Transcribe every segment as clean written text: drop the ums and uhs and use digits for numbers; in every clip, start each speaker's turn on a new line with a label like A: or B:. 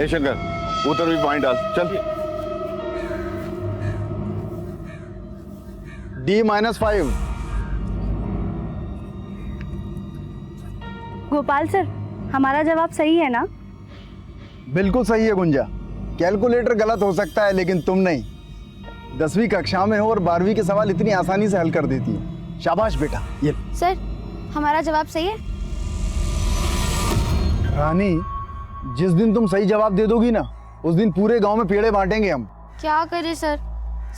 A: ए शंकर उधर भी पॉइंट डाल चल।
B: D-5।
C: गोपाल सर, हमारा जवाब सही है ना?
B: बिल्कुल सही है गुंजा। कैलकुलेटर गलत हो सकता है लेकिन तुम नहीं। 10वीं कक्षा में हो और 12वीं के सवाल इतनी आसानी से हल कर देती हो। शाबाश बेटा। ये
C: सर, हमारा जवाब सही है?
B: रानी, जिस दिन तुम सही जवाब दे दोगी ना, उस दिन पूरे गांव में पेड़े बांटेंगे हम।
C: क्या करें सर,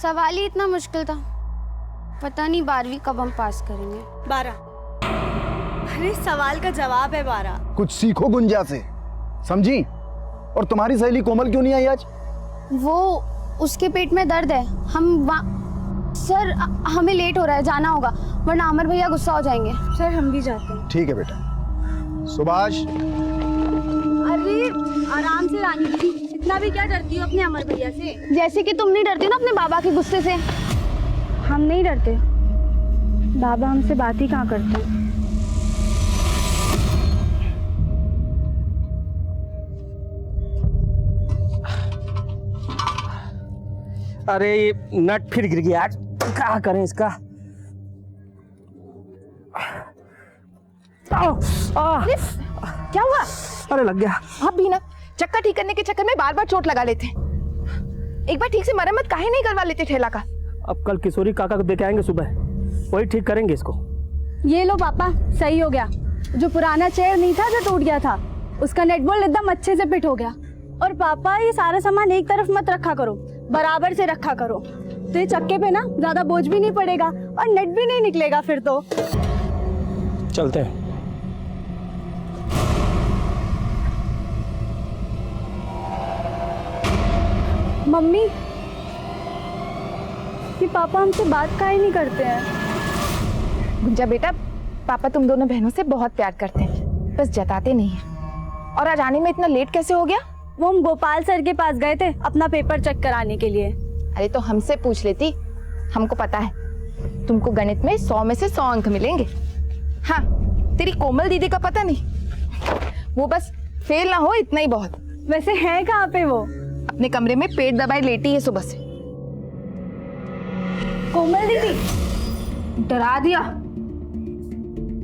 C: सवाल ही इतना मुश्किल था। पता नहीं 12वीं कब हम पास करेंगे।
D: 12। अरे सवाल का जवाब है 12।
B: कुछ सीखो गुंजा से, समझी? और तुम्हारी सहेली कोमल क्यों नहीं आई आज?
C: वो उसके पेट में दर्द है। सर हमें लेट हो रहा है, जाना होगा वरना अमर भैया गुस्सा हो जाएंगे। सर हम भी जाते हैं।
B: ठीक है बेटा। सुभाष।
D: अरे आराम से रानी दीदी, इतना भी क्या डरती हो अपने अमर भैया से?
C: जैसे कि तुम नहीं डरती ना अपने बाबा के गुस्से से। हम नहीं डरते, बाबा हमसे बात ही कहाँ करते।
E: अरे ये नट फिर गिर गया आज, क्या करें इसका।
F: क्या हुआ?
E: अरे लग गया।
F: आप भी ना चक्का ठीक करने के चक्कर में बार बार चोट लगा लेते। एक बार ठीक से मरम्मत काहे नहीं करवा लेते ठेला का?
E: अब कल किशोरी काका को देके आएंगे सुबह, वही ठीक करेंगे इसको।
C: ये लो पापा, सही हो गया। जो पुराना चेयर नहीं था जो टूट गया था, उसका नेट बोल्ट एकदम अच्छे से फिट हो गया। और पापा ये सारा सामान एक तरफ मत रखा करो, बराबर से रखा करो, तो ये चक्के पे ना ज्यादा बोझ भी नहीं पड़ेगा और नेट भी नहीं निकलेगा फिर तो।
E: चलते हैं।
C: मम्मी, ये पापा हमसे बात काहे नहीं करते हैं?
F: गुंजा बेटा, पापा तुम दोनों बहनों से बहुत प्यार करते हैं, बस जताते नहीं हैं। और आज आने में इतना लेट कैसे हो गया?
C: वो हम गोपाल सर के पास गए थे अपना पेपर चेक कराने के लिए।
F: अरे तो हमसे पूछ लेती, हमको पता है तुमको गणित में 100 में से 100 अंक मिलेंगे। हाँ, तेरी कोमल दीदी का पता नहीं, वो बस फेल ना हो इतना ही बहुत।
C: वैसे है कहाँ पे वो?
F: अपने कमरे में पेट दबाए लेटी है सुबह से।
C: कोमल दीदी,
F: डरा दिया।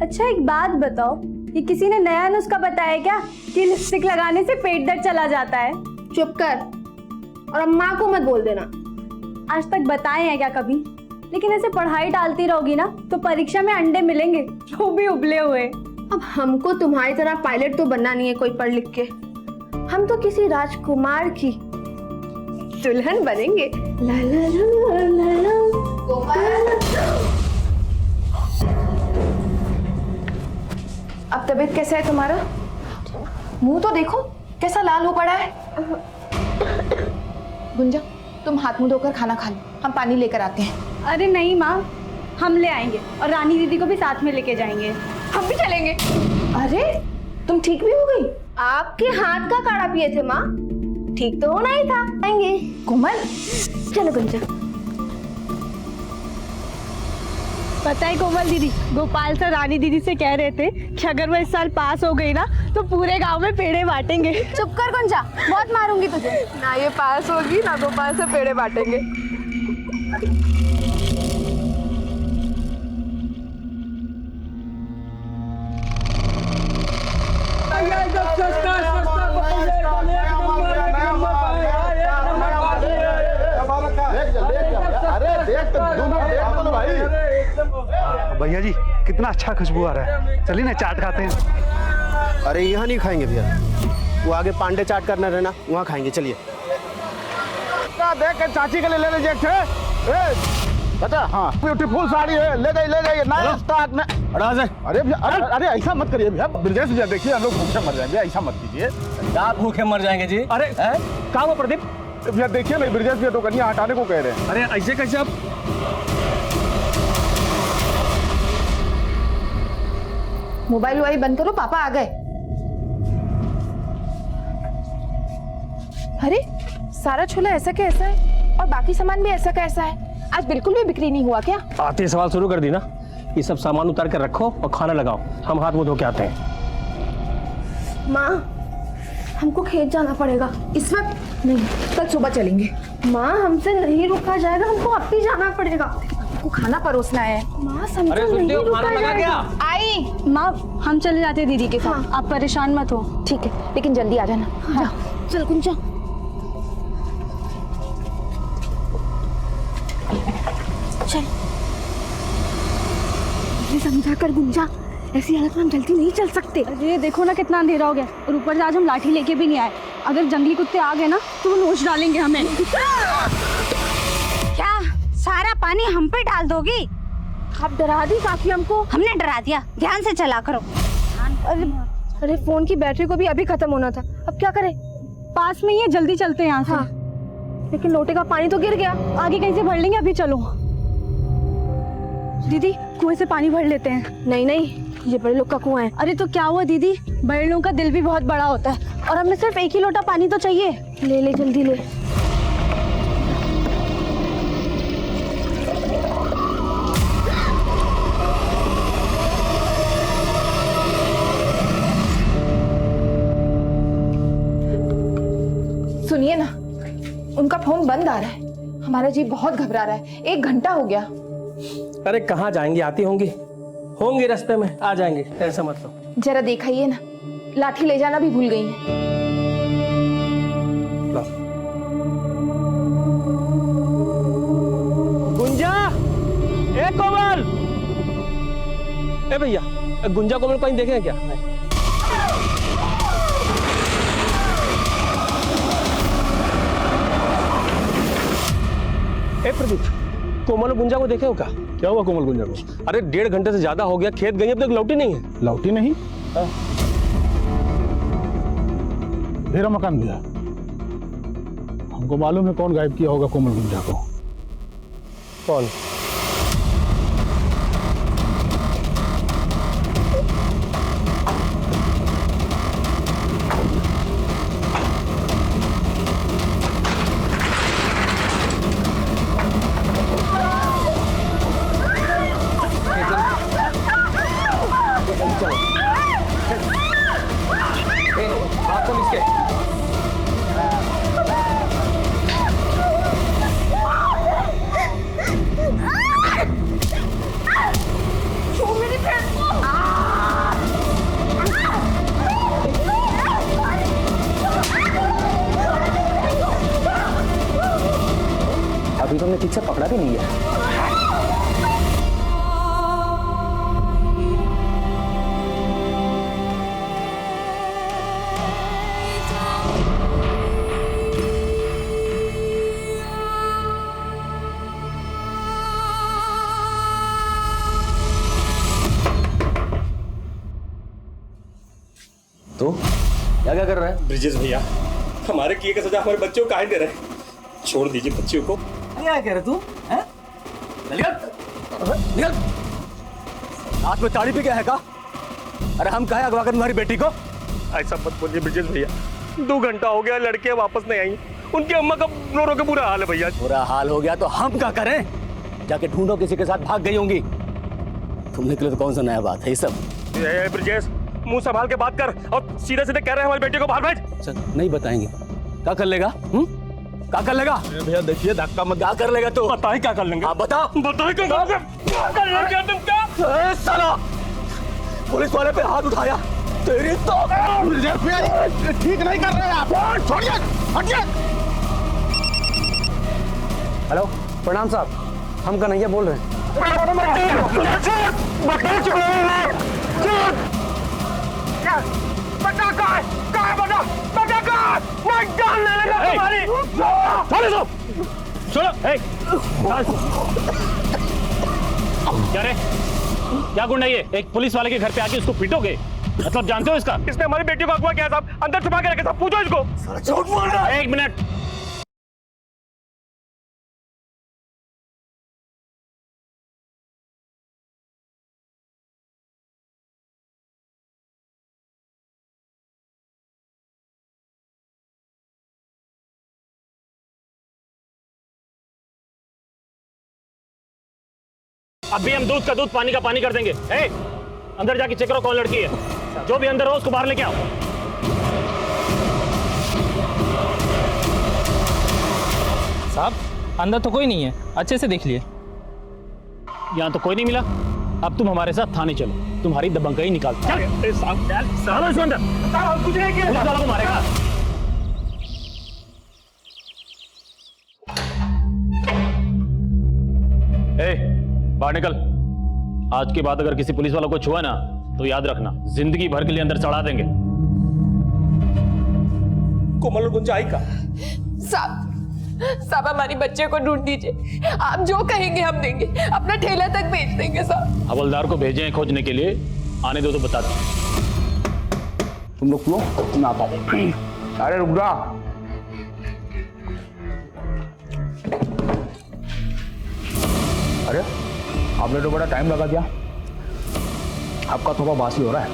C: अच्छा एक बात बताओ, ये किसी ने नया नुस्खा बताया क्या कि लिपस्टिक लगाने से पेट दर्द चला जाता है?
F: चुप कर, और अम्मा को मत बोल देना।
C: आज तक बताए हैं क्या कभी? लेकिन ऐसे पढ़ाई डालती रहोगी ना तो परीक्षा में अंडे मिलेंगे, वो भी उबले हुए।
G: अब हमको तुम्हारी तरह पायलट तो बनना नहीं है कोई पढ़ लिख के, हम तो किसी राजकुमार की दुल्हन बनेंगे। ला ला ला ला ला। अब तबीयत कैसा है तुम्हारा? मुंह तो देखो कैसा लाल हो पड़ा है। गुंजा, तुम हाथ मुंह धोकर खाना खा लो, हम पानी लेकर आते हैं।
C: अरे नहीं माँ, हम ले आएंगे और रानी दीदी को भी साथ में लेके जाएंगे।
G: हम भी चलेंगे। अरे तुम ठीक भी हो गई? आपके हाथ का काढ़ा पिए थे माँ, ठीक तो होना ही था। आएंगे कोमल, चलो गुंजा।
C: पता है कोमल दीदी, गोपाल सर रानी दीदी से कह रहे थे कि अगर मैं इस साल पास हो गई ना तो पूरे गांव में पेड़े बांटेंगे।
G: चुप कर गुंजा, बहुत मारूंगी तुझे। ना ये पास होगी ना गोपाल से पेड़े बांटेंगे।
H: भैया जी कितना अच्छा खुशबू आ रहा है, चलिए ना चाट खाते हैं।
I: अरे यहाँ नहीं खाएंगे भैया, वो आगे पांडे चाट करना रहना, वहाँ खाएंगे। चलिए।
B: देख के चाची के लिए ले लीजिए। बता। हाँ, ब्यूटीफुल साड़ी है, ले जाइए नया स्टॉक में। अरे अरे ऐसा मत करिए भैया, ब्रिजेश भैया देखिए हम लोग भूखे मर जाएंगे, ऐसा मत कीजिए।
E: क्या भूखे मर जाएंगे जी? अरे कहाँ हो प्रदीप?
B: भैया देखिए ना, ब्रिजेश भैया तो कन्या हटाने को कह रहे हैं।
E: अरे ऐसे कैसे? आप
G: मोबाइल वोबाइल बंद करो, पापा आ गए। अरे सारा छोला ऐसा का ऐसा है और बाकी सामान भी ऐसा का ऐसा है, आज बिल्कुल भी बिक्री नहीं हुआ क्या?
E: आते सवाल शुरू कर दी ना। ये सब सामान उतार कर रखो और खाना लगाओ, हम हाथ मुंह धो के आते हैं।
G: माँ हमको खेत जाना पड़ेगा।
F: इस वक्त नहीं, कल सुबह चलेंगे।
G: माँ हमसे नहीं रुका जाएगा, हमको अब भी जाना पड़ेगा।
F: आपको खाना परोसना है।
G: माँ समझो, नहीं रुका जाएगा।
F: आई
C: माँ हम चले जाते हैं दीदी के साथ, आप परेशान मत हो।
F: ठीक है, लेकिन जल्दी आ जाना।
C: हाँ। चल गुंजा।
G: चल ये समझा कर गुंजा, ऐसी हालत में हम जल्दी नहीं चल सकते।
C: अरे देखो ना कितना अंधेरा हो गया, और ऊपर से आज हम लाठी लेके भी नहीं आए। अगर जंगली कुत्ते आ गए ना तो वो नोच डालेंगे हमें।
D: क्या सारा पानी हम पे डाल दोगी?
G: आप डरा दी काफी हमको।
D: हमने डरा दिया, ध्यान से चला करो।
G: अरे फोन की बैटरी को भी अभी खत्म होना था, अब क्या करें?
C: पास में ही है, जल्दी चलते हैं यहाँ से।
G: हाँ। लेकिन लोटे का पानी तो गिर गया,
C: आगे कहीं से भर लेंगे, अभी चलो। दीदी कुएं से पानी भर लेते हैं।
G: नहीं नहीं, ये बड़े लोग का कुआं है।
C: अरे तो क्या हुआ दीदी, बड़े लोगों का दिल भी बहुत बड़ा होता है, और हमें सिर्फ एक ही लोटा पानी तो चाहिए।
G: ले ले जल्दी ले।
F: सुनिए ना, उनका फोन बंद आ रहा है। हमारा जी बहुत घबरा रहा है, 1 घंटा हो गया।
E: अरे कहाँ जाएंगी, आती होंगी रास्ते में, आ जाएंगे, ऐसा मत लो।
F: जरा दिखाइए ना, लाठी ले जाना भी भूल गई हैं।
E: गुंजा, ए कोमल, ए भैया, गुंजा कोमल कहीं देखे हैं क्या? ए प्रदीप, कोमल और गुंजा को देखे हो क्या?
B: क्या हुआ कोमल गुंजा को?
E: अरे 1.5 घंटे से ज्यादा हो गया, खेत गई, अब तक लौटी नहीं है।
B: लौटी नहीं? मेरा मकान गया। हमको मालूम है कौन गायब किया होगा कोमल गुंजा को।
E: कौन? अभी तो हमने ठीक से पकड़ा भी नहीं है।
J: तो क्या कर रहा है?
E: ब्रिजेश भैया, हमारे किए का सजा हमारे बच्चों को काहे दे रहे हैं? छोड़ दीजिए बच्चियों को।
J: क्या कह रहे तू? हैं? निकल! हाथ में ताड़ी पे क्या है का? अरे हम काहे अगवा कर तुम्हारी बेटी को?
E: ऐसा मत बोलिए ब्रिजेश भैया, 2 घंटा हो गया, लड़कियां वापस नहीं आई। उनकी अम्मा का रो रो के बुरा हाल है भैया।
J: बुरा हाल हो गया तो हम क्या करें? जाके ढूंढो, किसी के साथ भाग गई होंगी। तुम निकले तो कौन सा नया बात है ये सब?
E: ब्रिजेश, मुंह संभाल के बात कर, और सीधे सीधे कह रहे हैं हमारी बेटी को बाहर भेज।
J: सर नहीं बताएंगे, क्या कर लेगा? क्या कर लेगा?
B: भैया देखिए, धक्का मत।
J: क्या कर लेगा तू?
E: बताए क्या कर लेंगे?
J: आप बता।
E: बताए क्या कर लेंगे तुम? क्या
J: साला पुलिस वाले पे हाथ उठाया, तेरी तो
B: ठीक नहीं कर रहे आप, छोड़िए, हटिए।
I: हेलो, प्रणाम साहब, हम कन्हैया बोल रहे हैं।
K: क्या रे, क्या गुंडा ये? एक पुलिस वाले के घर पे आके उसको पीटोगे? मतलब जानते हो इसका?
E: इसने हमारी बेटी को अगवा किया साहब, अंदर छुपा के रखे साहब, पूछो इसको।
J: झूठ बोल रहा है।
K: 1 मिनट। अभी हम दूध का दूध, पानी का पानी कर देंगे। अंदर जाके चेक करो कौन लड़की है, जो भी अंदर हो उसको बाहर लेके आओ।
E: साहब अंदर तो कोई नहीं है, अच्छे से देख लिए।
K: यहाँ तो कोई नहीं मिला। अब तुम हमारे साथ थाने चलो, तुम्हारी दबंगई निकाल। चल पुलिस वालों को मारेगा। बाहर निकल। आज के बाद अगर किसी पुलिस वालों को छुआ ना तो याद रखना जिंदगी भर के लिए अंदर चढ़ा देंगे।
E: कोमल और गुंजा आई का?
F: साहब हमारी बच्चे को ढूंढ दीजिए, आप जो कहेंगे हम देंगे, अपना ठेला तक भेज देंगे साहब।
K: हवलदार को भेजे हैं खोजने के लिए, आने दो तो बता दो।
B: तुम लोग क्यों तुम आता हूं? अरे रुक जा। अरे आपने तो बड़ा टाइम लगा दिया, आपका थोड़ा बासी हो रहा है।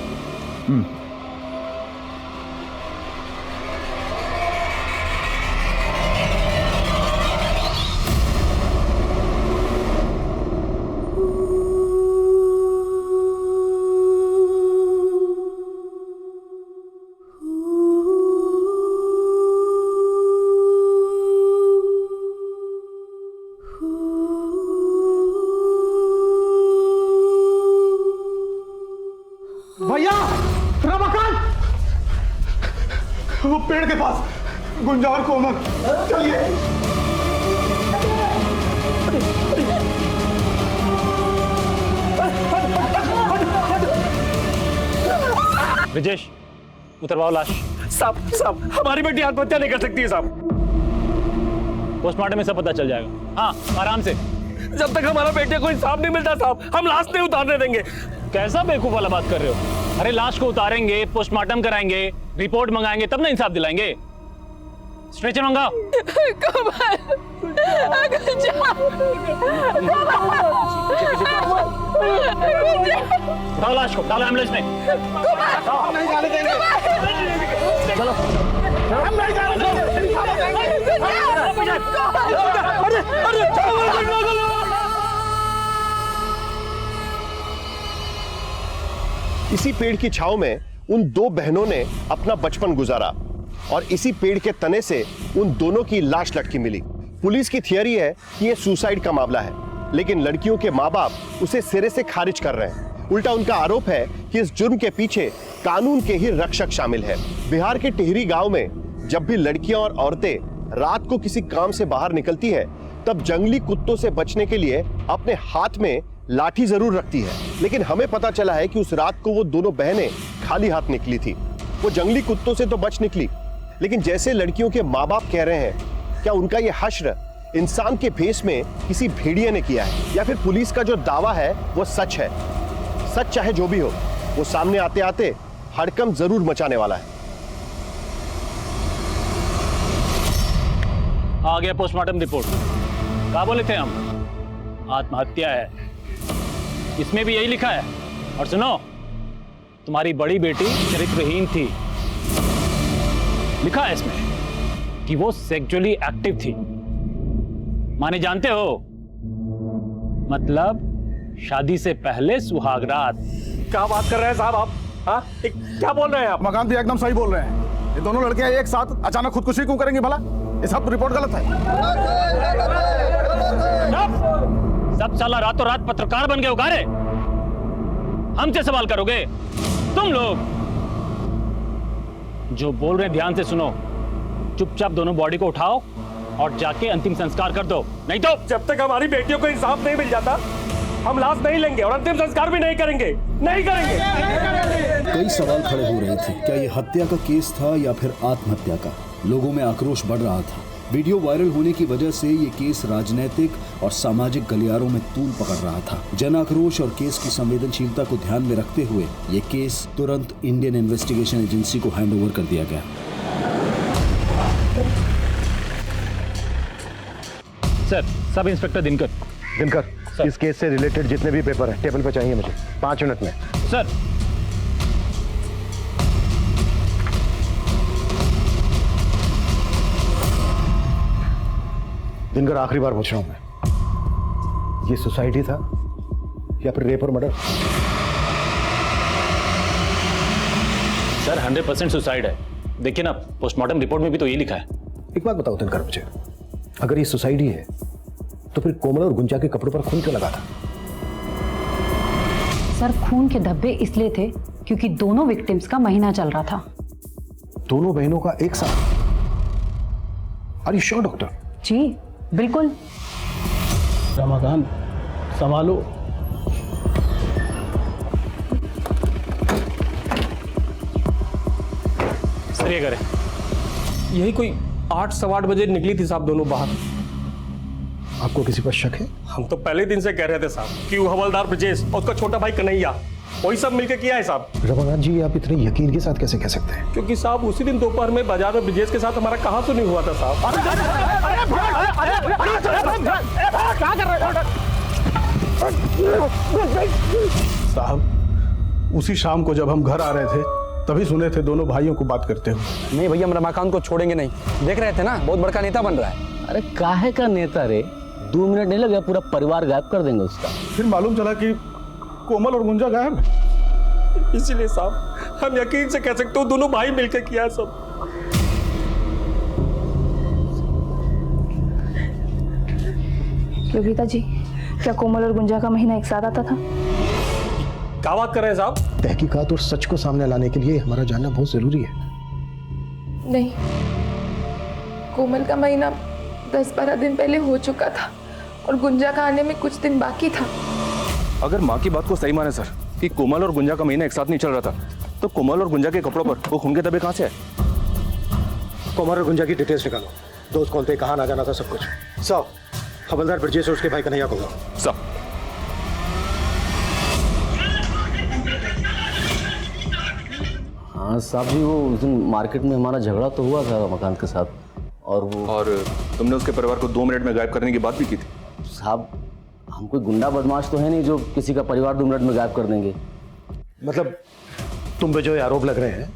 B: भैया रमाकांत, वो पेड़ के पास गुंजा और कोमल, चलिए।
K: ब्रिजेश उतरवाओ लाश।
E: साहब हमारी बेटी आत्महत्या नहीं कर सकती है साहब।
K: पोस्टमार्टम में सब पता चल जाएगा। हाँ आराम से।
E: जब तक हमारा बेटे को इंसाफ नहीं मिलता साहब, हम लाश नहीं उतारने देंगे।
K: कैसा बेवकूफ वाला बात कर रहे हो? अरे लाश को उतारेंगे, पोस्टमार्टम कराएंगे, रिपोर्ट मंगाएंगे, तब ना इंसाफ दिलाएंगे। स्ट्रेचर मंगाओ। उठाओ लाश को, डालो एम्बुलेंस में।
B: हम नहीं जाने देंगे।
K: चलो
B: हम नहीं जाने देंगे।
A: इसी पेड़ की छांव में उन दो बहनों ने अपना बचपन गुजारा और इसी पेड़ के तने से उन दोनों की लाश लटकी मिली। पुलिस की थियरी है कि यह सुसाइड का मामला है, लेकिन लड़कियों के माँ बाप उसे सिरे से खारिज कर रहे हैं। उल्टा उनका आरोप है कि इस जुर्म के पीछे कानून के ही रक्षक शामिल है। बिहार के टिहरी गांव में जब भी लड़कियां और औरतें रात को किसी काम से बाहर निकलती है, तब जंगली कुत्तों से बचने के लिए अपने हाथ में लाठी जरूर रखती है। लेकिन हमें पता चला है कि उस रात को वो दोनों बहनें खाली हाथ निकली थी। वो जंगली कुत्तों से तो बच निकली, लेकिन जैसे लड़कियों के माँ बाप कह रहे हैं, क्या उनका ये हश्र इंसान के भेष में किसी भेड़िए ने किया है, या फिर पुलिस का जो दावा है वो सच है? सच चाहे जो भी हो, वो सामने आते आते हड़कंप जरूर मचाने वाला है।
K: आ गया पोस्टमार्टम रिपोर्ट। क्या बोले थे हम? आत्महत्या है। इसमें भी यही लिखा है। और सुनो, तुम्हारी बड़ी बेटी चरित्रहीन थी। लिखा है इसमें कि वो सेक्सुअली एक्टिव थी। माने जानते हो, मतलब शादी से पहले सुहागरात।
E: क्या बात कर रहे हैं साहब आप? हाँ क्या बोल रहे हैं आप?
B: मकान भी एकदम सही बोल रहे हैं। ये दोनों लड़कियां एक साथ अचानक खुदकुशी क्यों करेंगी भला? ये सब रिपोर्ट गलत है।
K: सब साला रातों रात पत्रकार बन गए हो गारे। हमसे सवाल करोगे? तुम लोग जो बोल रहे ध्यान से सुनो। चुपचाप दोनों बॉडी को उठाओ और जाके अंतिम संस्कार कर दो, नहीं तो
E: जब तक हमारी बेटियों को इंसाफ नहीं मिल जाता, हम लाश नहीं लेंगे और अंतिम संस्कार भी नहीं करेंगे। नहीं करेंगे।
L: कई सवाल खड़े हो रहे थे। क्या ये हत्या का केस था या फिर आत्महत्या का? लोगों में आक्रोश बढ़ रहा था। वीडियो वायरल होने की वजह से ये केस राजनीतिक और सामाजिक गलियारों में तूल पकड़ रहा था। जन आक्रोश और केस की संवेदनशीलता को ध्यान में रखते हुए ये केस तुरंत इंडियन इन्वेस्टिगेशन एजेंसी को हैंडओवर कर दिया गया।
K: Sir, sub inspector Dinkar.
M: Dinkar, इस केस से रिलेटेड जितने भी पेपर हैं टेबल पे चाहिए मुझे 5 मिनट में।
K: सर।
M: दिनकर, आखिरी बार पूछ रहा हूं मैं, ये सुसाइड ही था या फिर रेप और मर्डर?
K: सर 100% सुसाइड है। देखिए ना, पोस्टमार्टम रिपोर्ट में भी तो ये लिखा है।
M: एक बात बताओ दिनकर मुझे, अगर ये सुसाइड ही है तो फिर कोमल और गुंजा के कपड़ों पर खून क्यों लगा था?
N: सर खून के धब्बे इसलिए थे क्योंकि दोनों विक्टिम्स का महीना चल रहा था।
M: दोनों बहनों का एक साथ? Are you sure doctor?
N: जी बिल्कुल।
B: रमाकांत संभालो।
E: सर ये करें, यही कोई 8 सवा 8 बजे निकली थी साहब दोनों बाहर।
M: आपको किसी पर शक है?
E: हम तो पहले दिन से कह रहे थे साहब कि वो हवलदार ब्रजेश और उसका छोटा भाई कन्हैया वही सब मिलकर किया है साहब।
M: रमाकांत जी, आप इतने यकीन के साथ कैसे कह सकते हैं?
E: क्योंकि साहब उसी दिन दोपहर में बाजार में ब्रजेश के साथ हमारा कहाँ सुनी हुआ था साहब।
B: क्या कर रहे हो साहब? उसी शाम को जब हम घर आ रहे थे तभी सुने थे दोनों भाइयों को बात करते हुए।
O: नहीं भैया, हम रमाकांत को छोड़ेंगे नहीं। देख रहे थे ना, बहुत बड़का नेता बन रहा है।
J: अरे काहे का नेता रे? 2 मिनट नहीं लगे पूरा परिवार गायब कर देंगे उसका।
B: फिर मालूम चला कि कोमल और गुंजा गायब है।
E: इसीलिए साहब हम यकीन से कह सकते हो दोनों भाई मिलकर किया है सब।
F: योगिता जी, क्या कोमल और गुंजा का महीना एक साथ आता था?
E: क्या बात कर रहे हैं साहब?
M: तहकीकात और सच को सामने लाने के लिए हमारा जानना बहुत जरूरी है।
F: नहीं, कोमल का महीना 10-12 दिन पहले हो चुका था और गुंजा का आने में कुछ दिन बाकी था।
P: अगर माँ की बात को सही माने सर कि कोमल और गुंजा का महीना एक साथ नहीं चल रहा था, तो कोमल और गुंजा के कपड़ों पर वो खून के धब्बे कहाँ से है?
M: कोमल और गुंजा की डिटेल्स निकालो। दोस्त कौन थे, कहाँ ना जाना था, सब कुछ। साहब, हवलदार ब्रजेश और उसके भाई कन्हैया को बुलाओ।
P: साहब।
J: हाँ साहब जी, वो उस दिन मार्केट में हमारा झगड़ा तो हुआ था रमाकांत के साथ, और
P: तुमने उसके परिवार को 2 मिनट में गायब करने की बात भी की थी।
J: साहब हम कोई गुंडा बदमाश तो है नहीं जो किसी का परिवार 2 मिनट में गायब कर देंगे।
M: मतलब तुम पे जो आरोप लग रहे हैं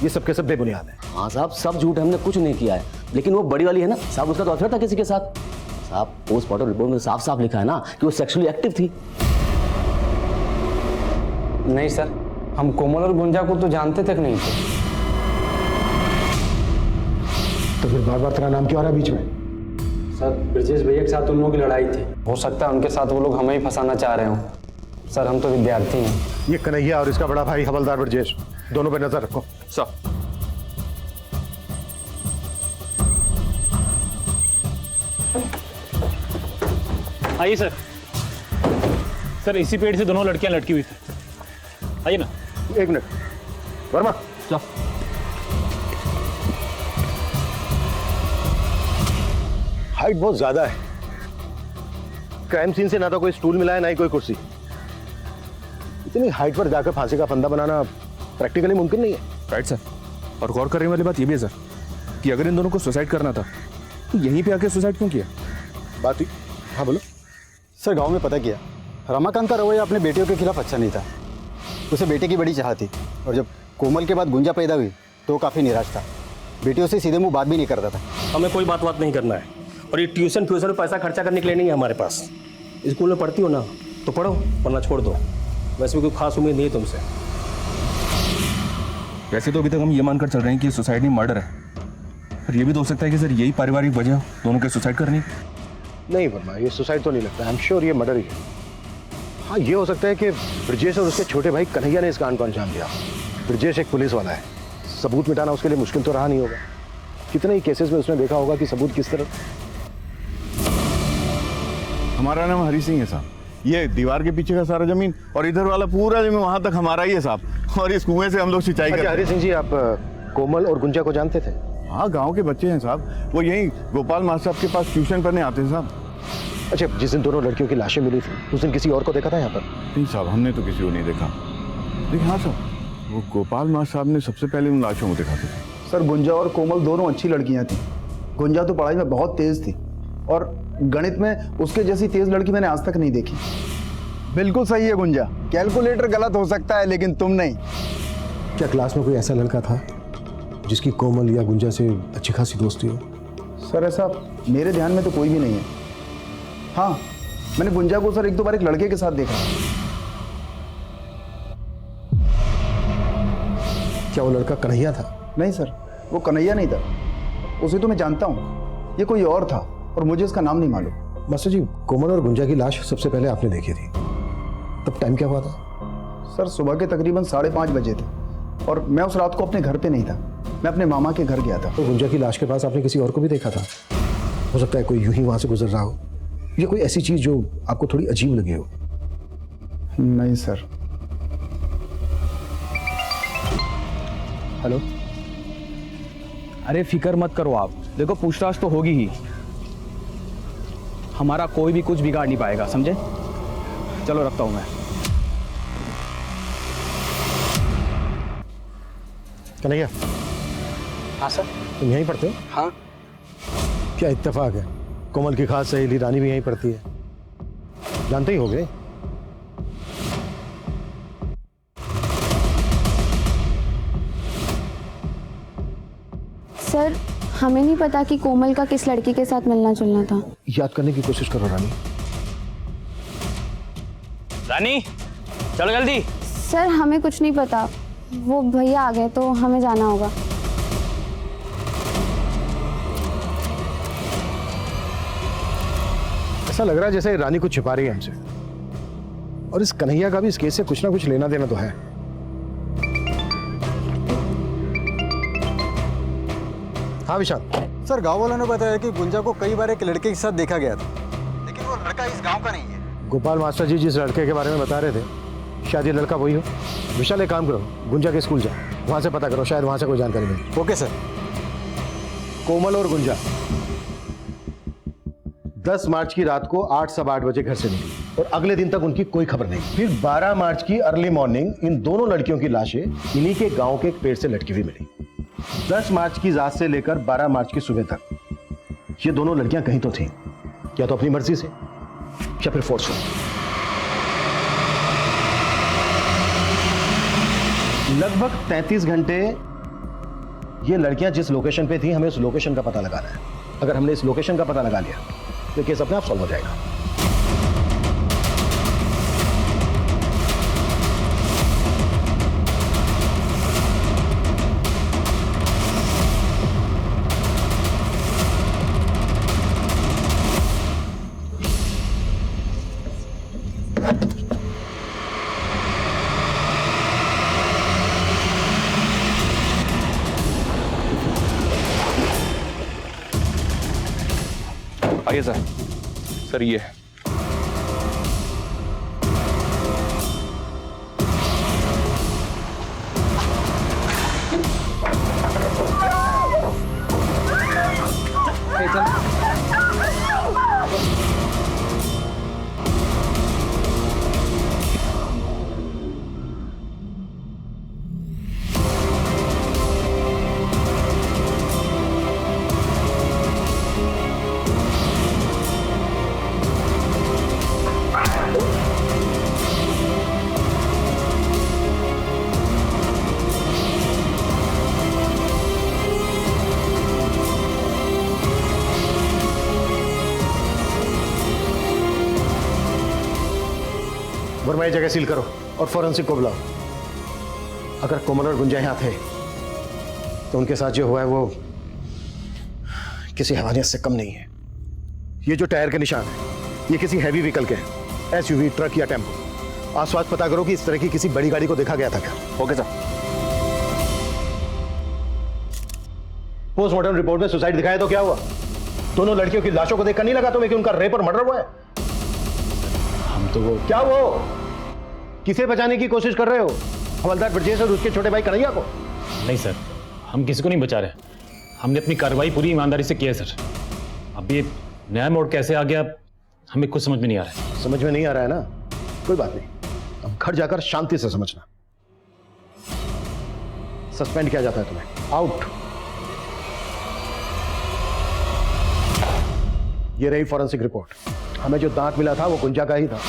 M: ये सब के सब बेबुनियाद है?
J: हाँ साहब, सब झूठ है, हमने कुछ नहीं किया है। लेकिन वो बड़ी वाली है ना साहब, उसका तो अफेयर था किसी के साथ। साहब पोस्टमार्टम रिपोर्ट में साफ साफ लिखा है ना कि वो सेक्सुअली एक्टिव थी।
O: नहीं सर, हम कोमल और गुंजा को तो जानते तक नहीं थे।
M: तो फिर बार बार तेरा नाम क्यों आ रहा है बीच में?
O: सर ब्रजेश भैया के साथ उन लोगों की लड़ाई थी, हो सकता है उनके साथ वो लोग हमें ही फंसाना चाह रहे हो। सर हम तो विद्यार्थी हैं।
M: ये कन्हैया और इसका बड़ा भाई हवलदार ब्रजेश, दोनों पे नजर रखो।
P: साहब।
K: आइए सर। सर इसी पेड़ से दोनों लड़कियां लटकी हुई थी। आइए ना।
M: 1 मिनट वर्मा,
K: जाओ।
A: हाइट बहुत ज्यादा है। क्राइम सीन से ना तो कोई स्टूल मिला है ना ही कोई कुर्सी। इतनी हाइट पर जाकर फांसी का फंदा बनाना प्रैक्टिकली मुमकिन नहीं है।
P: Right sir. और गौर करने वाली बात यह भी है सर कि अगर इन दोनों को सुसाइड करना था तो यहीं पे आके सुसाइड क्यों किया?
A: बात ही। हाँ बोलो।
I: सर गांव में पता किया, रमाकांत का रवैया अपने बेटियों के खिलाफ अच्छा नहीं था। उसे बेटे की बड़ी चाह थी, और जब कोमल के बाद गुंजा पैदा हुई तो वो काफ़ी निराश था। बेटियों से सीधे मुंह बात भी नहीं करता था।
E: हमें कोई बात नहीं करना है, और ये ट्यूशन में पैसा खर्चा करने के लिए नहीं है हमारे पास। स्कूल में पढ़ती हो ना तो पढ़ो, वरना छोड़ दो। वैसे भी कोई खास उम्मीद नहीं है तुमसे।
P: वैसे तो अभी तक हम ये मानकर चल रहे हैं कि सुसाइड नहीं मर्डर है, पर ये भी तो हो सकता है कि सर यही पारिवारिक वजह हो दोनों के सुसाइड करने की।
A: नहीं वर्मा, ये सुसाइड तो नहीं लगता। आई एम श्योर ये मर्डर ही है। हाँ, ये हो सकता है कि ब्रजेश और उसके छोटे भाई कन्हैया ने इस कांड को अंजाम दिया। ब्रजेश एक पुलिस वाला है, सबूत मिटाना उसके लिए मुश्किल तो रहा नहीं होगा। कितने ही केसेस में उसने देखा होगा कि सबूत किस तरह।
Q: हमारा नाम हरी सिंह है साहब। ये दीवार के पीछे का सारा जमीन और इधर वाला पूरा जमीन वहां तक हमारा ही है साहब, और इस कुएं से हम लोग सिंचाई करते हैं।
A: हरी सिंह जी, आप कोमल और गुंजा को जानते थे?
Q: हाँ, गांव के बच्चे हैं साहब। वो यहीं गोपाल मास्टर साहब के पास ट्यूशन पढ़ने आते हैं साहब।
A: अच्छा, जिस दिन दोनों लड़कियों की लाशें मिली थी उस दिन किसी और को देखा था यहाँ पर?
Q: नहीं साहब, हमने तो किसी को नहीं देखा। लेकिन हाँ साहब, वो गोपाल मास्टर साहब ने सबसे पहले उन लाशों को देखा था।
B: सर गुंजा और कोमल दोनों अच्छी लड़कियां थी। गुंजा तो पढ़ाई में बहुत तेज थी, और गणित में उसके जैसी तेज लड़की मैंने आज तक नहीं देखी।
I: बिल्कुल सही है गुंजा, कैलकुलेटर गलत हो सकता है लेकिन तुम नहीं।
M: क्या क्लास में कोई ऐसा लड़का था जिसकी कोमल या गुंजा से अच्छी खासी दोस्ती हो?
B: सर ऐसा मेरे ध्यान में तो कोई भी नहीं है। हाँ, मैंने गुंजा को सर 1-2 बार एक लड़के के साथ देखा।
M: क्या वो लड़का कन्हैया था?
B: नहीं सर, वो कन्हैया नहीं था। उसे तो मैं जानता हूँ, ये कोई और था।
I: और मुझे उसका नाम नहीं मालूम।
M: मास्टर जी, कोमल और गुंजा की लाश सबसे पहले आपने देखी थी, तब टाइम क्या हुआ था?
I: सर सुबह के तकरीबन 5:30 बजे थे और मैं उस रात को अपने घर पे नहीं था, मैं अपने मामा के घर गया था।
M: तो गुंजा की लाश के पास आपने किसी और को भी देखा था? हो सकता है कोई यूं ही वहां से गुजर रहा हो, या कोई ऐसी चीज जो आपको थोड़ी अजीब लगी हो।
I: नहीं सर।
R: हेलो। अरे फिक्र मत करो आप, देखो पूछताछ तो होगी ही, हमारा कोई भी कुछ बिगाड़ नहीं पाएगा, समझे? चलो रखता हूं मैं।
M: कन्हैया।
R: हाँ सर।
M: तुम यहीं पढ़ते हो?
R: हाँ।
M: क्या इत्तेफाक है, कोमल की खास सहेली रानी भी यहीं पढ़ती है, जानते ही होगे।
G: सर हमें नहीं पता कि कोमल का किस लड़की के साथ मिलना जुलना था।
M: याद करने की कोशिश करो रानी।
R: रानी चलो जल्दी।
G: सर हमें कुछ नहीं पता, वो भैया आ गए तो हमें जाना होगा।
M: ऐसा लग रहा है जैसे रानी कुछ छिपा रही है हमसे, और इस कन्हैया का भी इस केस से कुछ ना कुछ लेना देना तो है। हाँ विशाल।
I: सर गांव वालों ने बताया कि गुंजा को कई बार एक लड़के के साथ देखा गया था, लेकिन वो लड़का इस गांव का नहीं है।
M: गोपाल मास्टर जी जिस लड़के के बारे में बता रहे थे, शायद ये लड़का वही हो। विशाल एक काम करो, गुंजा के स्कूल जाओ, वहां से पता करो, शायद वहां से कोई जानकारी मिले।
I: Okay sir.
M: कोमल और गुंजा 10 मार्च की रात को 8 सवा 8 बजे घर से निकली और अगले दिन तक उनकी कोई खबर नहीं। फिर 12 मार्च की अर्ली मॉर्निंग इन दोनों लड़कियों की लाशें इन्हीं के गांव के एक पेड़ से लटकी हुई मिली। 10 मार्च की रात से लेकर 12 मार्च की सुबह तक ये दोनों लड़कियां कहीं तो थीं, या तो अपनी मर्जी से या फिर फोर्स। लगभग 33 घंटे ये लड़कियां जिस लोकेशन पे थी, हमें उस लोकेशन का पता लगाना है। अगर हमने इस लोकेशन का पता लगा लिया तो केस अपने आप सॉल्व हो जाएगा।
P: आइए सर। सर ये
M: वर्मा ये जगह सील करो और फॉरेंसिक को बुलाओ। अगर कोमल और गुंजा यहाँ थे तो उनके साथ जो हुआ है वो किसी हैवानियत से कम नहीं है। ये जो टायर के निशान है ये किसी हैवी व्हीकल के हैं, एसयूवी, ट्रक या टेम्पो। आसपास पता करो कि इस तरह की किसी बड़ी गाड़ी को देखा गया था क्या।
P: Okay sir.
M: पोस्टमार्टम रिपोर्ट में सुसाइड दिखाया तो क्या हुआ? दोनों लड़कियों की लाशों को देखकर नहीं लगा तुम्हें कि उनका रेप और मर्डर हुआ है?
R: हम तो वो
M: क्या वो किसे बचाने की कोशिश कर रहे हो? हवलदार ब्रजेश और उसके छोटे भाई कन्हैया को?
K: नहीं सर, हम किसी को नहीं बचा रहे, हमने अपनी कार्रवाई पूरी ईमानदारी से की है सर। अब ये नया मोड़ कैसे आ गया हमें कुछ समझ में नहीं आ रहा है।
M: समझ में नहीं आ रहा है ना, कोई बात नहीं, अब घर जाकर शांति से समझना। सस्पेंड किया जाता है तुम्हें, आउट। ये रही फॉरेंसिक रिपोर्ट। हमें जो दांत मिला था वो गुंजा का ही था।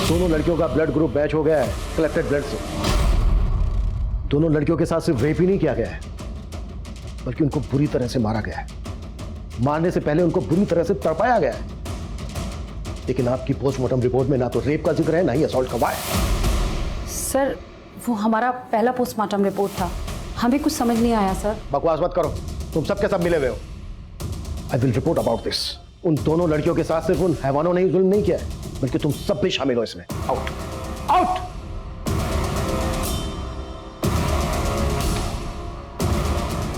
M: दोनों लड़कियों का ब्लड ग्रुप मैच हो गया है कलेक्टेड ब्लड से। दोनों लड़कियों के साथ सिर्फ रेप ही नहीं किया गया है बल्कि उनको बुरी तरह से मारा गया है। मारने से पहले उनको बुरी तरह से तड़पाया गया है। लेकिन आपकी पोस्टमार्टम रिपोर्ट में ना तो रेप का जिक्र है ना ही असॉल्ट का वार।
N: सर वो हमारा पहला पोस्टमार्टम रिपोर्ट था, हमें कुछ समझ नहीं आया सर।
M: बकवास मत करो, तुम सबके सब मिले हुए हो। I will report about this. उन दोनों लड़कियों के साथ सिर्फ उन हैवानों ने ही जुल्म नहीं किया है, बल्कि तुम सब भी शामिल हो इसमें। Out out.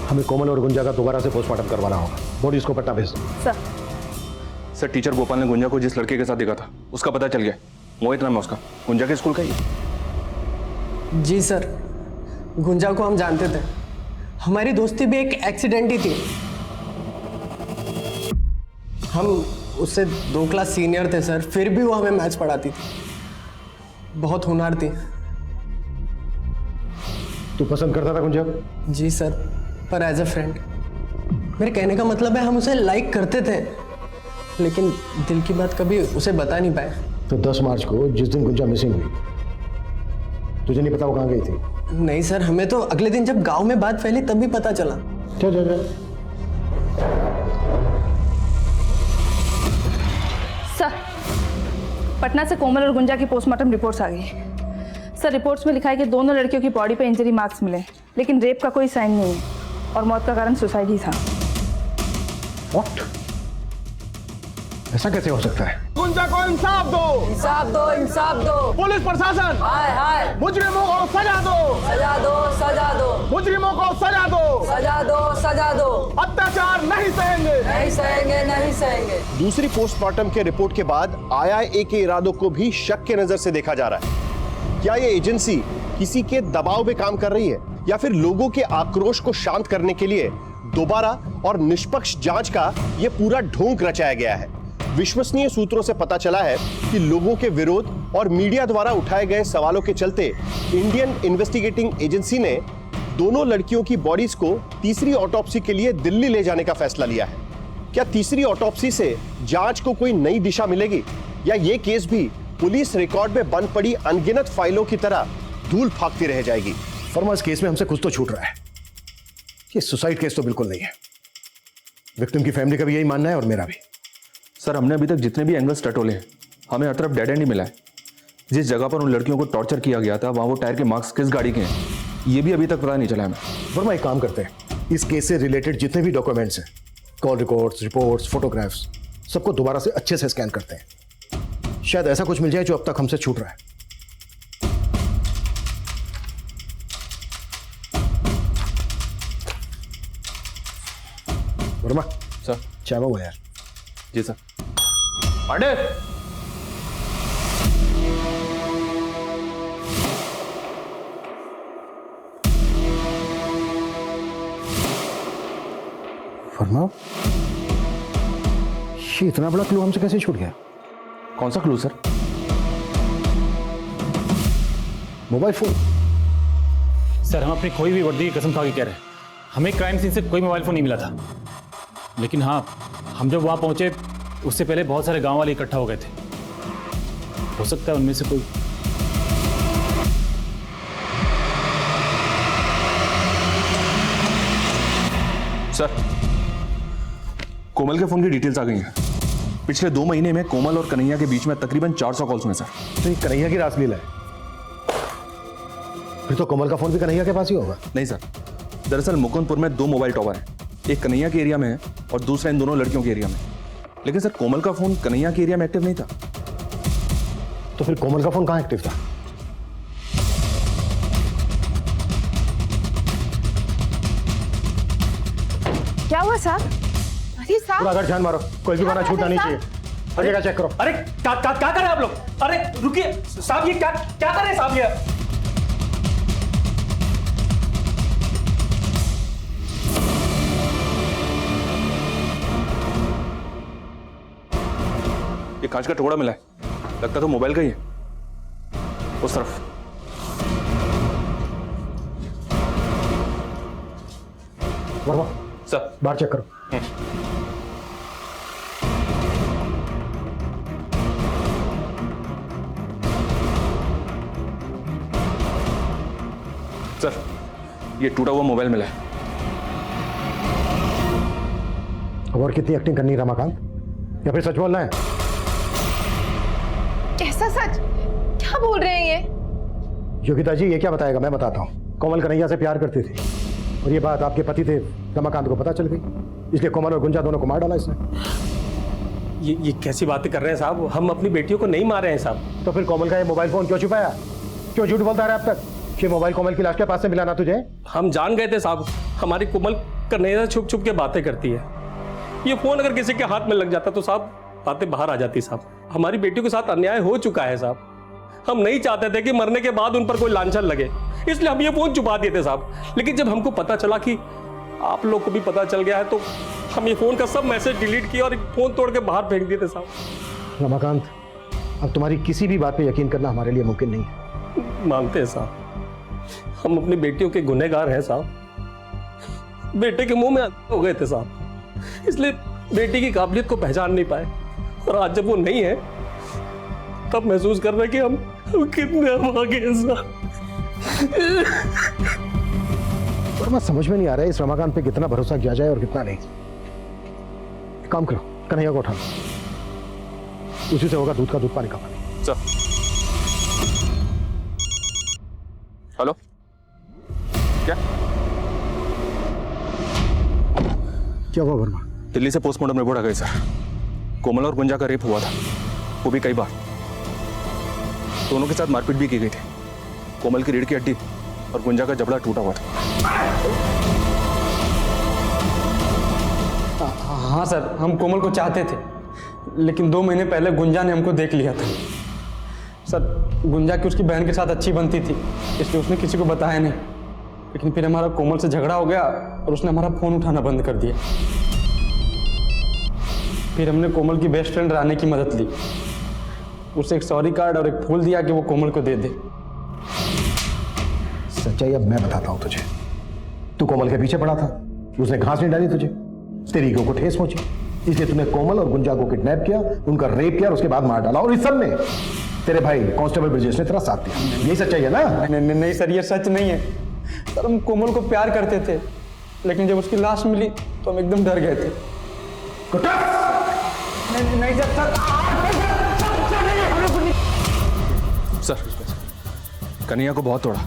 M: हमें कोमल और गुंजा का दोबारा से पोस्टमार्टम करवाना होगा। बॉडीज को पटना भेज दो।
P: सर टीचर गोपाल ने गुंजा को जिस लड़के के साथ देखा था उसका पता चल गया। मोहित नाम है उसका, गुंजा के स्कूल का ही।
S: जी सर, गुंजा को हम जानते थे। हमारी दोस्ती भी एक एक्सीडेंट ही थी। हम उससे 2 क्लास सीनियर थे सर, फिर भी वो हमें मैथ्स पढ़ाती थी। बहुत होनहार थी।
M: तू पसंद करता था गुंजा?
S: जी सर, पर एज अ फ्रेंड। मेरे कहने का मतलब है हम उसे लाइक करते थे, लेकिन दिल की बात कभी उसे बता नहीं पाए।
M: तो 10 मार्च को जिस दिन गुंजा मिसिंग हुई, तुझे नहीं पता वो कहाँ गई थी?
S: नहीं सर, हमें तो अगले दिन जब गांव में बात फैली तभी पता चला।
M: चल।
T: सर, पटना से कोमल और गुंजा की पोस्टमार्टम रिपोर्ट्स आ गई। सर, रिपोर्ट्स में लिखा है कि दोनों लड़कियों की बॉडी पे इंजरी मार्क्स मिले, लेकिन रेप का कोई साइन नहीं है और मौत का कारण सुसाइड ही था।
M: What? ऐसा कैसे हो सकता है?
B: गुंजा को इंसाफ दो,
F: इंसाफ दो, इंसाफ दो।
B: पुलिस प्रशासन,
F: हाय हाय।
B: मुजरिमों को सजा दो,
F: सजा दो, सजा दो।
B: मुजरिमों को सजा दो,
F: सजा दो, सजा दो।
B: अत्याचार नहीं सहेंगे,
F: नहीं सहेंगे, नहीं सहेंगे।
A: दूसरी पोस्टमार्टम के रिपोर्ट के बाद आईआईए के इरादों को भी शक के नजर से देखा जा रहा है। क्या ये एजेंसी किसी के दबाव में काम कर रही है या फिर लोगों के आक्रोश को शांत करने के लिए दोबारा और निष्पक्ष जांच का यह पूरा ढोंग रचाया गया है? विश्वसनीय सूत्रों से पता चला है कि लोगों के विरोध और मीडिया द्वारा उठाए गए सवालों के चलते इंडियन इन्वेस्टिगेटिंग एजेंसी ने दोनों लड़कियों की बॉडीज को तीसरी ऑटोप्सी के लिए दिल्ली ले जाने का फैसला लिया है। क्या तीसरी ऑटोप्सी से जांच को कोई नई दिशा मिलेगी या ये केस भी पुलिस रिकॉर्ड में बंद पड़ी अनगिनत फाइलों की तरह धूल फाकती रह जाएगी?
M: फरमा, इस केस में हमसे कुछ तो छूट रहा है। ये सुसाइड केस तो बिल्कुल नहीं है। विक्टिम की फैमिली का भी यही मानना है और मेरा भी।
P: सर, हमने अभी तक जितने भी एंगल्स टटोले हैं, हमें हर तरफ डेड एंड ही मिला है। जिस जगह पर उन लड़कियों को टॉर्चर किया गया था वहां वो टायर के मार्क्स किस गाड़ी के हैं, ये भी अभी तक पता नहीं चला हमें।
M: वर्मा, एक काम करते हैं, इस केस से रिलेटेड जितने भी डॉक्यूमेंट्स हैं, कॉल रिकॉर्ड्स, रिपोर्ट्स, फोटोग्राफ्स, सबको दोबारा से अच्छे से स्कैन करते हैं। शायद ऐसा कुछ मिल जाए जो अब तक हमसे छूट रहा है। वर्मा
P: सर,
M: चाय मंगवा यार।
P: जी सर। पांडे,
M: फरमाओ, ये इतना बड़ा क्लू हमसे कैसे छूट गया?
P: कौन सा clue sir?
M: Mobile phone.
K: Sir, हम अपनी खोई हुई वर्दी की कसम खा के कह रहे हैं, हमें क्राइम सीन से कोई मोबाइल फोन नहीं मिला था। लेकिन हाँ, हम जब वहां पहुंचे उससे पहले बहुत सारे गांव वाले इकट्ठा हो गए थे। हो सकता है उनमें से कोई।
P: सर, कोमल के फोन की डिटेल्स आ गई हैं। पिछले 2 महीने में कोमल और कन्हैया के बीच में तकरीबन 400 कॉल्स हुए सर।
M: तो ये कन्हैया की रासलीला है? फिर तो कोमल का फोन भी कन्हैया के पास ही होगा।
P: नहीं सर, दरअसल मुकुंदपुर में 2 मोबाइल टावर हैं, एक कन्हैया के एरिया में है और दूसरा इन दोनों लड़कियों के एरिया में। लेकिन सर, कोमल का फोन कन्हैया के एरिया में एक्टिव नहीं था।
M: तो फिर कोमल का फोन कहां एक्टिव था?
T: क्या हुआ साहब? अरे साहब,
M: पूरा घर ध्यान मारो, कोई भी बना छूटना नहीं चाहिए। हर जगह चेक करो।
E: अरे क्या कर रहे हैं आप लोग? अरे रुकिए साहब, ये क्या कर रहे हैं साहब?
P: ये कांच का टुकड़ा मिला है, लगता तो मोबाइल का ही है। उस तरफ।
M: वर्मा
P: सर,
M: बाहर चेक करो।
P: सर, ये टूटा हुआ मोबाइल मिला है।
M: और कितनी एक्टिंग करनी है रमाकांत, या फिर सच बोलना है?
F: कैसा सच? क्या बोल रहे हैं ये?
M: योगिता जी, ये क्या बताएगा? मैं बताता हूँ। कोमल कन्हैया से प्यार करती थी और ये बात आपके पति थे रमाकांत को पता चल गई। इसलिए कोमल और गुंजा दोनों को मार डाला इसने।
E: ये कैसी बातें कर रहे हैं साहब? हम अपनी बेटियों को नहीं मारे हैं साहब।
M: तो फिर कोमल का ये मोबाइल फोन क्यों छुपाया? क्यों झूठ बोलता रहा अब तक कि मोबाइल कोमल की लाश के पास से मिला ना तुझे?
E: हम जान गए थे साहब, हमारी कोमल कन्हैया छुप छुप के बातें करती है। ये फोन अगर किसी के हाथ में लग जाता तो साहब बातें बाहर आ जाती साहब। हमारी बेटियों के साथ अन्याय हो चुका है साहब। हम नहीं चाहते थे कि मरने के बाद उन पर कोई लांछन लगे, इसलिए हम ये फोन छुपा दिए थे साहब। लेकिन जब हमको पता चला कि आप लोग को भी पता चल गया है तो हम ये फोन का सब मैसेज डिलीट किया और फोन तोड़ के बाहर फेंक दिए थे साहब।
M: रमाकांत, अब तुम्हारी किसी भी बात पे यकीन करना हमारे लिए मुमकिन नहीं है।
E: मानते हैं साहब, हम अपनी बेटियों के गुनहगार हैं साहब। बेटे के मुंह में हो गए थे साहब, इसलिए बेटी की काबिलियत को पहचान नहीं पाए। और आज जब वो नहीं है तब महसूस कर रहे कि हम कितने आगे हैं साहब।
M: और मैं समझ में नहीं आ रहा है इस रमाकांत पे कितना भरोसा किया जाए और कितना नहीं। काम करो, कन्हैया को उठा लो, उसी से होगा दूध का दूध पानी का पानी।
P: सर हेलो,
M: क्या हुआ वर्मा?
P: दिल्ली से पोस्टमार्टम रिपोर्ट आ गई सर। कोमल और गुंजा का रेप हुआ था, वो भी कई बार। दोनों के साथ मारपीट भी की गई थी। कोमल की रीढ़ की हड्डी और गुंजा का जबड़ा टूटा हुआ था।
O: हाँ सर, हम कोमल को चाहते थे, लेकिन 2 महीने पहले गुंजा ने हमको देख लिया था। सर, गुंजा की उसकी बहन के साथ अच्छी बनती थी, इसलिए उसने किसी को बताया नहीं। लेकिन फिर हमारा कोमल से झगड़ा हो गया और उसने हमारा फ़ोन उठाना बंद कर दिया। फिर हमने कोमल की बेस्ट फ्रेंड रानी की मदद ली। उसे एक सॉरी कार्ड और एक फूल दिया कि वो कोमल को दे दे।
M: सच्चाई अब मैं बताता हूं तुझे। तू कोमल के पीछे पड़ा था, उसने घास नहीं डाली तुझे, तेरी ईगो को ठेस पहुंची, इसलिए तूने कोमल और गुंजा को किडनैप किया, उनका रेप किया और उसके बाद मार डाला। और इस सब में तेरे भाई कांस्टेबल ब्रिजेश ने तेरा साथ दिया। यही सच्चाई है ना?
O: नहीं सर, ये सच नहीं है सर। हम कोमल को प्यार करते थे, लेकिन जब उसकी लाश मिली तो हम एकदम डर गए थे। नहीं
P: सर, कन्हैया को बहुत तोड़ा,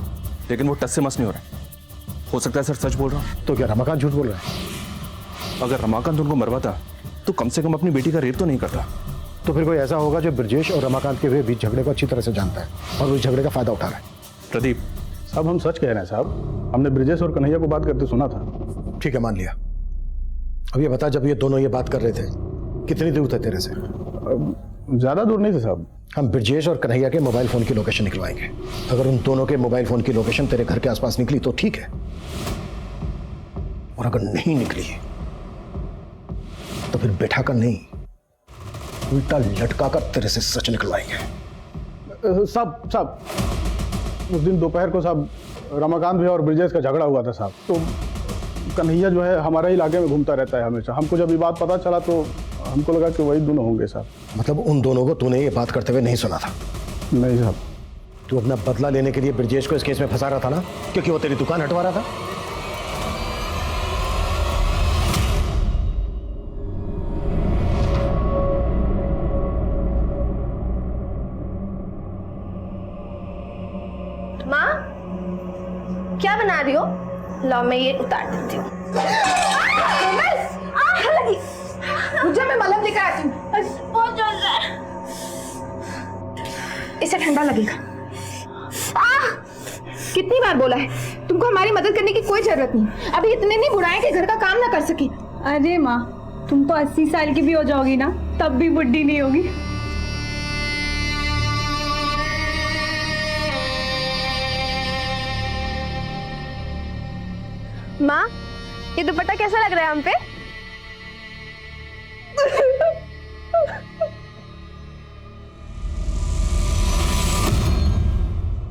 P: लेकिन वो टस से मस नहीं हो रहा। हो सकता है सर सच बोल रहा हूँ।
M: तो क्या रमाकांत झूठ बोल रहा है?
P: अगर रमाकांत उनको मरवाता तो कम से कम अपनी बेटी का रेप तो नहीं करता।
M: तो फिर कोई ऐसा होगा जो ब्रजेश और रमाकांत के हुए बीच झगड़े को अच्छी तरह से जानता है और उस झगड़े का फायदा उठा रहा है।
P: प्रदीप
B: साहब, हम सच कह रहे हैं साहब। हमने ब्रजेश और कन्हैया को बात करते सुना था।
M: ठीक है, मान लिया। अब ये बता, जब ये दोनों ये बात कर रहे थे कितनी दूर थे तेरे से?
B: ज्यादा दूर नहीं थे साहब।
M: हम ब्रजेश और कन्हैया के मोबाइल फोन की लोकेशन निकलवाएंगे। अगर उन दोनों के मोबाइल फोन की लोकेशन तेरे घर के आसपास निकली तो ठीक है, और अगर नहीं निकली तो फिर बैठा कर नहीं, उल्टा लटका कर तेरे से सच निकलवाएंगे।
B: साहब, उस दिन दोपहर को साहब रमाकांत भैया और ब्रजेश का झगड़ा हुआ था साहब। तो कन्हैया जो है हमारे इलाके में घूमता रहता है हमेशा। हमको जब ये बात पता चला तो हमको लगा कि वही दोनों होंगे साहब।
M: मतलब उन दोनों को तूने ये बात करते हुए नहीं सुना था?
B: नहीं साहब।
M: तू अपना बदला लेने के लिए ब्रजेश को इस केस में फंसा रहा था ना, क्योंकि वो तेरी दुकान हटवा रहा था।
G: माँ, क्या बना रही हो? लो मैं ये उतार देती हूँ।
F: मुझे मैं मलहम लेकर आती हूँ।
G: बहुत जल रहा है।
F: इसे ठंडा लगेगा। कितनी बार बोला है तुमको हमारी मदद करने की कोई जरूरत नहीं। अभी इतने नहीं बुढ़ाए कि घर का काम ना कर सके।
C: अरे माँ, तुम तो 80 साल की भी हो जाओगी ना, तब भी बुढ़ी नहीं होगी।
G: माँ, ये दुपट्टा कैसा लग रहा है हम पे?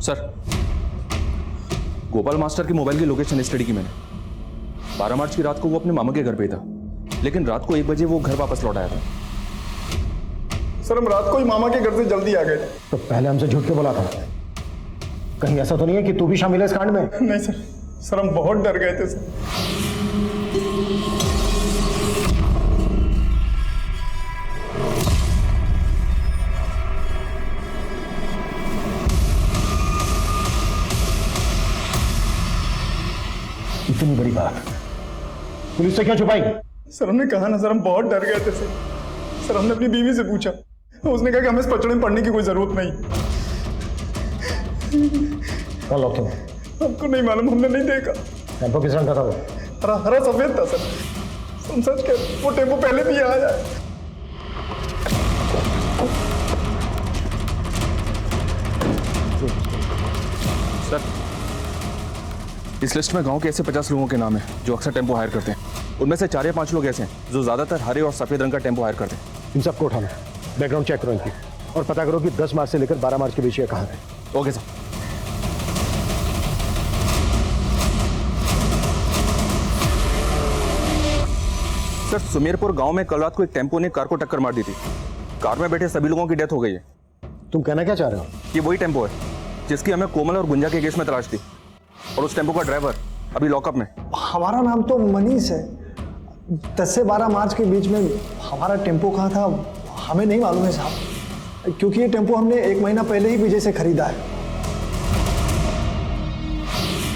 P: सर, गोपाल मास्टर की मोबाइल की लोकेशन स्टडी की मैंने। 12 मार्च की रात को वो अपने मामा के घर पे था, लेकिन रात को 1 बजे वो घर वापस लौट आया था।
B: सर, हम रात को ही मामा के घर से जल्दी आ गए थे।
M: तो पहले हमसे झूठ के बोला था? कहीं ऐसा तो नहीं है कि तू भी शामिल है इस कांड में?
B: नहीं सर, हम बहुत डर गए थे सर।
M: इतनी बड़ी बात पुलिस से क्यों छुपाई?
O: सर हमने कहा ना सर, हम बहुत डर गए थे सर। सर हमने अपनी बीवी से पूछा, उसने कहा कि हमें इस पचड़े में पढ़ने की कोई जरूरत नहीं।
M: कल लॉक क्यों?
O: हमको नहीं मालूम, हमने नहीं देखा।
M: टेम्पो किस रंग का था वो?
O: हरा हरा सफेद था सर। हम सच कह, वो टेम्पो पहले भी आया है।
P: सर इस लिस्ट में गांव के ऐसे 50 लोगों के नाम हैं जो अक्सर टेम्पो हायर करते हैं। उनमें से 4 या 5 लोग ऐसे हैं जो ज्यादातर हरे और सफेद रंग का टेम्पो हायर करते हैं।
M: इन सबको उठाना, बैकग्राउंड चेक करो इनकी, और पता करो कि 10 मार्च से लेकर 12 मार्च के बीच ये कहाँ है।
P: Okay sir. सर सुमेरपुर गांव में कल रात को एक टेम्पो ने कार को टक्कर मार दी थी। कार में बैठे सभी लोगों की डेथ हो गई है।
M: तुम कहना क्या चाह रहे हो?
P: ये वही टेम्पो है जिसकी हमें कोमल और गुंजा के केस में तलाश थी, और उस टेम्पो का ड्राइवर अभी लॉकअप में।
S: हमारा नाम तो मनीष है। 10 से 12 मार्च के बीच में हमारा टेम्पो कहाँ था हमें नहीं मालूम है साहब, क्योंकि ये टेम्पो हमने 1 महीना पहले ही विजय से खरीदा है।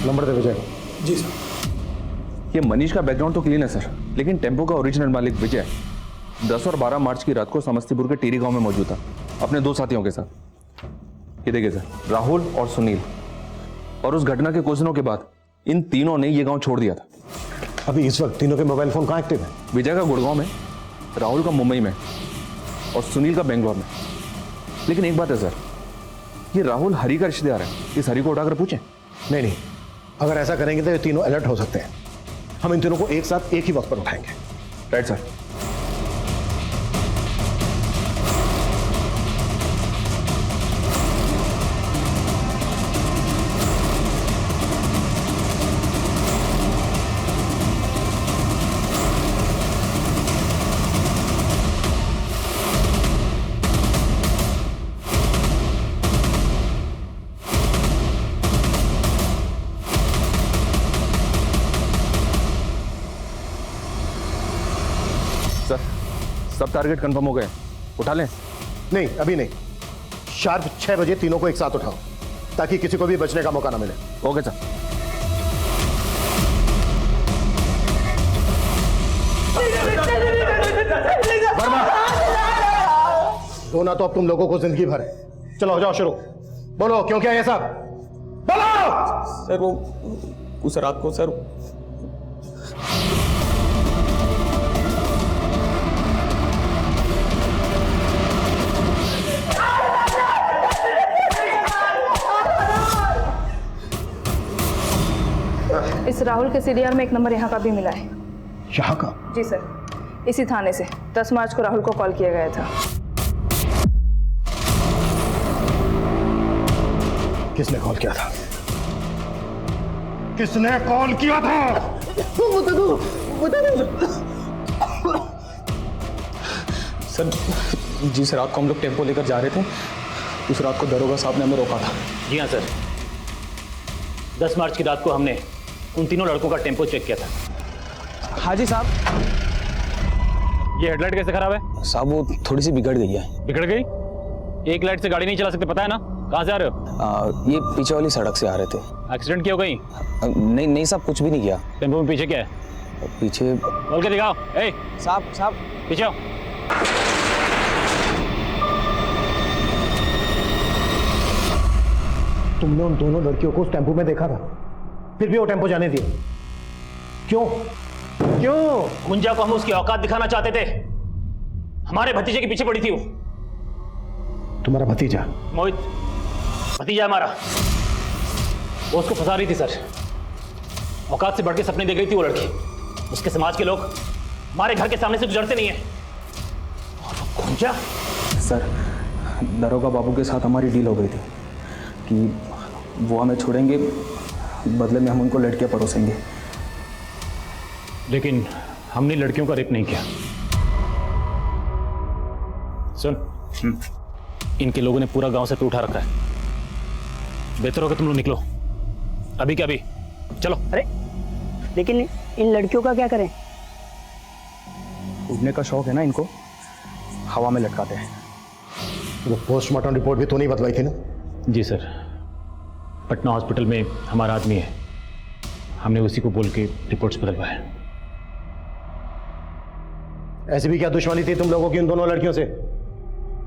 M: नंबर दे विजय को।
S: जी सर।
P: ये मनीष का बैकग्राउंड तो क्लीन है सर, लेकिन टेम्पो का ओरिजिनल मालिक विजय 10 और 12 मार्च की रात को समस्तीपुर के टीरी गांव में मौजूद था अपने 2 साथियों के साथ। ये देखिए सर, राहुल और सुनील। और उस घटना के कुछ दिनों के बाद इन तीनों ने ये गांव छोड़ दिया था।
M: अभी इस वक्त तीनों के मोबाइल फोन कहाँ एक्टिव है?
P: विजय का गुड़गांव में, राहुल का मुंबई में और सुनील का बेंगलोर में। लेकिन एक बात है सर, ये राहुल हरी का रिश्तेदार है। इस हरी को उठाकर पूछें।
M: नहीं, अगर ऐसा करेंगे तो ये तीनों अलर्ट हो सकते हैं। हम इन तीनों को एक साथ एक ही वक्त पर उठाएंगे।
P: Right sir. सब टारगेट कंफर्म हो गए, उठा लें?
M: नहीं, अभी नहीं। शार्प 6 बजे तीनों को एक साथ उठाओ ताकि किसी को भी बचने का मौका ना मिले।
P: Okay sir.
M: वर्मा, रोना तो अब तुम लोगों को जिंदगी भर है। चलो जाओ, शुरू बोलो, क्यों क्या ये सब बोलो।
O: सर वो उस रात को सर
T: इस राहुल के सीडीआर में एक नंबर यहाँ का भी मिला है।
M: यहाँ का?
T: जी सर, इसी थाने से 10 मार्च को राहुल को कॉल किया गया था।
M: किसने कॉल किया था? किसने कॉल किया था?
O: सर जी सर, रात को हम लोग टेम्पो लेकर जा रहे थे। उस रात को दरोगा साहब ने हमें रोका था।
K: जी हाँ सर, 10 मार्च की रात को हमने उन तीनों लड़कों का टेम्पो चेक किया था।
O: हाँ जी साहब।
K: ये हेडलाइट कैसे खराब है?
O: साहब वो थोड़ी सी बिगड़ गई है।
K: बिगड़ गई? एक लाइट से गाड़ी नहीं चला सकते, पता है ना? कहाँ से आ रहे हो?
O: ये पीछे वाली सड़क से आ रहे थे।
K: एक्सीडेंट क्या हो गई?
O: नहीं साहब, कुछ भी नहीं किया।
K: टेम्पो में पीछे क्या है?
O: पीछे
K: बोल के दिखाओ। ए
O: साहब
K: पीछे आओ।
M: तुमने उन दोनों लड़कियों को उस टेम्पो में देखा था, फिर भी वो टेम्पो जाने दिया क्यों? क्यों?
K: गुंजा को हम उसकी औकात दिखाना चाहते थे। हमारे भतीजे के पीछे पड़ी थी वो।
M: तुम्हारा भतीजा?
K: मोहित भतीजा हमारा। वो उसको फंसा रही थी सर। औकात से बढ़ के सपने देख रही थी वो लड़की। उसके समाज के लोग हमारे घर के सामने से गुजरते नहीं है। और वो गुंजा?
O: सर दरोगा बाबू के साथ हमारी डील हो गई थी कि वो हमें छोड़ेंगे, बदले में हम उनको लड़कियां परोसेंगे।
K: लेकिन हमने लड़कियों का रेप नहीं किया। सुन, इनके लोगों ने पूरा गांव से उठा रखा है। बेहतर होगा तुम लोग निकलो अभी क्या अभी। चलो।
U: अरे लेकिन इन लड़कियों का क्या करें?
O: उड़ने का शौक है ना इनको, हवा में लटकाते हैं।
M: वो पोस्टमार्टम रिपोर्ट भी तो नहीं बदलाई थी ना?
K: जी सर, पटना हॉस्पिटल में हमारा आदमी है, हमने उसी को बोल के रिपोर्ट्स बदलवाए।
M: ऐसी भी क्या दुश्मनी थी तुम लोगों की उन दोनों लड़कियों से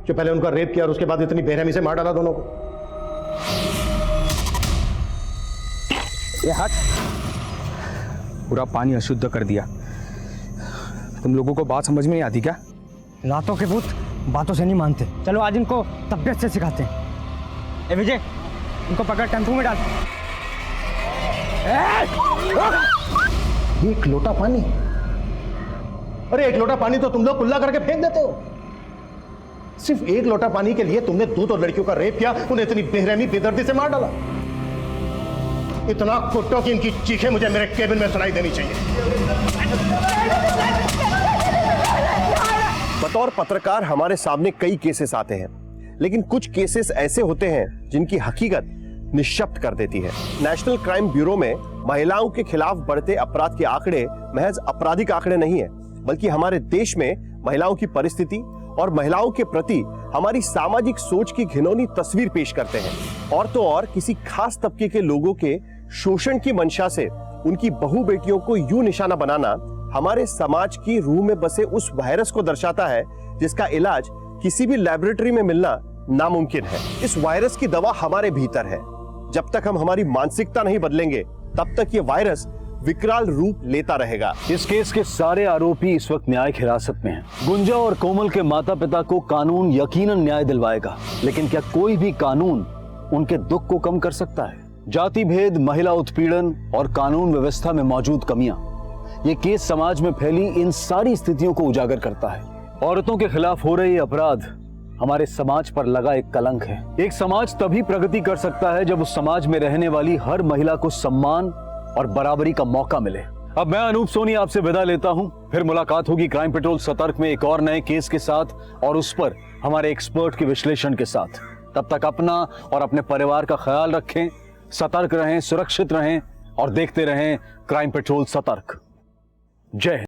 M: जो पहले उनका रेप किया और उसके बाद इतनी बेरहमी से मार डाला दोनों को?
R: ये हट, पूरा पानी अशुद्ध कर दिया। तुम लोगों को बात समझ में नहीं आती क्या?
H: लातों के भूत बातों से नहीं मानते। चलो आज इनको तबियत से सिखाते हैं। ए विजय, इनको पकड़ टेंपू में डाल।
M: एक लोटा पानी? अरे एक लोटा पानी तो तुम लोग कुल्ला करके फेंक देते हो। सिर्फ एक लोटा पानी के लिए तुमने दो लड़कियों का रेप किया, उन्हें इतनी बेरहमी बेदर्दी से मार डाला। इतना कुट्टो कि इनकी चीखें मुझे मेरे केबिन में सुनाई देनी चाहिए।
A: बतौर पत्रकार हमारे सामने कई केसेस आते हैं, लेकिन कुछ केसेस ऐसे होते हैं जिनकी हकीकत निश्शब्द कर देती है। नेशनल क्राइम ब्यूरो में महिलाओं के खिलाफ बढ़ते अपराध के आंकड़े महज आपराधिक आंकड़े नहीं है, बल्कि हमारे देश में महिलाओं की परिस्थिति और महिलाओं के प्रति हमारी सामाजिक सोच की घिनौनी तस्वीर पेश करते हैं। और तो और किसी खास तबके के लोगों के शोषण की मंशा से उनकी बहू बेटियों को यूं निशाना बनाना हमारे समाज की रूह में बसे उस वायरस को दर्शाता है जिसका इलाज किसी भी लैबोरेटरी में मिलना नामुमकिन है। इस वायरस की दवा हमारे भीतर है। जब तक हम हमारी मानसिकता नहीं बदलेंगे तब तक ये वायरस विकराल रूप लेता रहेगा।
L: इस केस के सारे आरोपी इस वक्त न्यायिक हिरासत में हैं। गुंजा और कोमल के माता पिता को कानून यकीनन न्याय दिलवाएगा, लेकिन क्या कोई भी कानून उनके दुख को कम कर सकता है? जाति भेद, महिला उत्पीड़न और कानून व्यवस्था में मौजूद कमियां, ये केस समाज में फैली इन सारी स्थितियों को उजागर करता है। औरतों के खिलाफ हो रहे अपराध हमारे समाज पर लगा एक कलंक है। एक समाज तभी प्रगति कर सकता है जब उस समाज में रहने वाली हर महिला को सम्मान और बराबरी का मौका मिले। अब मैं अनूप सोनी आपसे विदा लेता हूं। फिर मुलाकात होगी क्राइम पेट्रोल सतर्क में एक और नए केस के साथ और उस पर हमारे एक्सपर्ट के विश्लेषण के साथ। तब तक अपना और अपने परिवार का ख्याल रखें, सतर्क रहें, सुरक्षित रहें और देखते रहें क्राइम पेट्रोल सतर्क। जय हिंद।